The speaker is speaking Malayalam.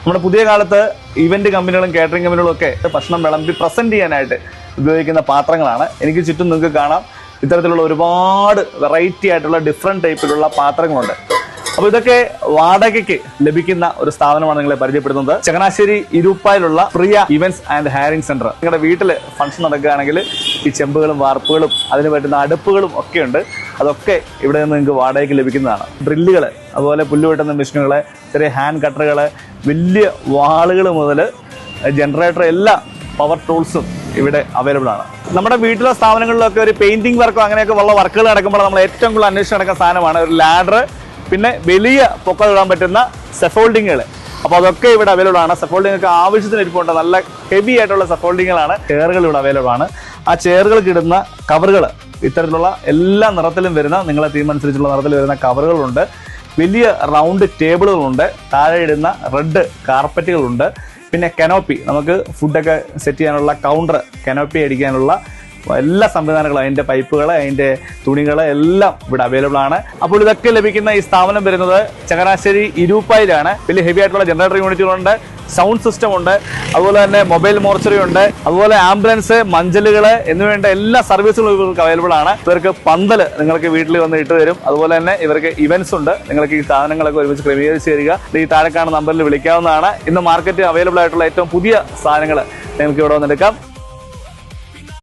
നമ്മുടെ പുതിയ കാലത്ത് ഇവന്റ് കമ്പനികളും കാറ്ററിംഗ് കമ്പനികളും ഒക്കെ ഭക്ഷണം വിളമ്പി പ്രസന്റ് ചെയ്യാനായിട്ട് ഉപയോഗിക്കുന്ന പാത്രങ്ങളാണ്. എനിക്ക് ചുറ്റും നിങ്ങൾക്ക് കാണാം ഇത്തരത്തിലുള്ള ഒരുപാട് വെറൈറ്റി ആയിട്ടുള്ള ഡിഫറെന്റ് ടൈപ്പിലുള്ള പാത്രങ്ങളുണ്ട്. അപ്പോൾ ഇതൊക്കെ വാടകയ്ക്ക് ലഭിക്കുന്ന ഒരു സ്ഥാപനമാണ് നിങ്ങളെ പരിചയപ്പെടുത്തുന്നത്. ചങ്ങനാശ്ശേരി ഇരുപ്പായിലുള്ള പ്രിയ ഇവന്റ്സ് ആൻഡ് ഹയറിംഗ് സെന്റർ. നിങ്ങളുടെ വീട്ടിൽ ഫംഗ്ഷൻ നടക്കുകയാണെങ്കിൽ ഈ ചെമ്പുകളും വാർപ്പുകളും അതിന് പറ്റുന്ന അടുപ്പുകളും ഒക്കെ ഉണ്ട്. അതൊക്കെ ഇവിടെ നിന്ന് നിങ്ങൾക്ക് വാടകയ്ക്ക് ലഭിക്കുന്നതാണ്. ഡ്രില്ലുകൾ, അതുപോലെ പുല്ല് വെട്ടുന്ന മെഷീനുകൾ, ചെറിയ ഹാൻഡ് കട്ടറുകൾ, വലിയ വാളുകൾ മുതൽ ജനറേറ്റർ, എല്ലാ പവർ ടൂൾസും ഇവിടെ അവൈലബിൾ ആണ്. നമ്മുടെ വീട്ടിലെ സ്ഥാപനങ്ങളിലൊക്കെ ഒരു പെയിന്റിംഗ് വർക്കോ അങ്ങനെയൊക്കെ ഉള്ള വർക്കുകൾ നടക്കുമ്പോൾ നമ്മൾ ഏറ്റവും കൂടുതൽ അന്വേഷിച്ച് നടക്കുന്ന സാധനമാണ് ഒരു ലാഡർ, പിന്നെ വലിയ പൊക്കം ഇടാൻ പറ്റുന്ന സെഫോൾഡിങ്ങുകൾ. അപ്പോൾ അതൊക്കെ ഇവിടെ അവൈലബിൾ ആണ്. സെഫോൾഡിംഗ് ഒക്കെ ആവശ്യത്തിന് ഇരിപ്പുണ്ട്. നല്ല ഹെവി ആയിട്ടുള്ള സെഫോൾഡിങ്ങുകളാണ്. ചെയറുകൾ ഇവിടെ അവൈലബിൾ ആണ്. ആ ചെയറുകൾക്ക് ഇടുന്ന കവറുകൾ ഇത്തരത്തിലുള്ള എല്ലാ നിറത്തിലും വരുന്ന, നിങ്ങളെ തീരുമാനിച്ചനുസരിച്ചുള്ള നിറത്തിൽ വരുന്ന കവറുകളുണ്ട്. വലിയ റൗണ്ട് ടേബിളുകളുണ്ട്. താഴെ ഇടുന്ന റെഡ് കാർപ്പറ്റുകളുണ്ട്. പിന്നെ കനോപ്പി, നമുക്ക് ഫുഡൊക്കെ സെറ്റ് ചെയ്യാനുള്ള കൗണ്ടർ, കനോപ്പി അടിക്കാനുള്ള എല്ലാ സംവിധാനങ്ങളും, അതിൻ്റെ പൈപ്പുകൾ, അതിൻ്റെ തുണികൾ എല്ലാം ഇവിടെ അവൈലബിൾ ആണ്. അപ്പോൾ ഇതൊക്കെ ലഭിക്കുന്ന ഈ സ്ഥാപനം വരുന്നത് ചങ്ങനാശ്ശേരി ഇരുപ്പായിലാണ്. വലിയ ഹെവി ആയിട്ടുള്ള ജനറേറ്റർ യൂണിറ്റുകളുണ്ട്, സൗണ്ട് സിസ്റ്റം ഉണ്ട്, അതുപോലെ തന്നെ മൊബൈൽ മോർച്ചറി ഉണ്ട്, അതുപോലെ ആംബുലൻസ്, മഞ്ചലുകൾ എന്നിവയുടെ എല്ലാ സർവീസുകളും ഇവർക്ക് അവൈലബിൾ ആണ്. ഇവർക്ക് പന്തൽ നിങ്ങൾക്ക് വീട്ടിൽ വന്ന് ഇട്ട് തരും. അതുപോലെ തന്നെ ഇവർക്ക് ഇവന്റ്സ് ഉണ്ട്. നിങ്ങൾക്ക് ഈ സാധനങ്ങളൊക്കെ ഒരുമിച്ച് ക്രമീകരിച്ച് തരിക. ഈ താഴെ കാണുന്ന നമ്പറിൽ വിളിക്കാവുന്നതാണ്. ഇന്ന് മാർക്കറ്റ് അവൈലബിൾ ആയിട്ടുള്ള ഏറ്റവും പുതിയ സാധനങ്ങൾ നിങ്ങൾക്ക് ഇവിടെ വന്നെടുക്കാം.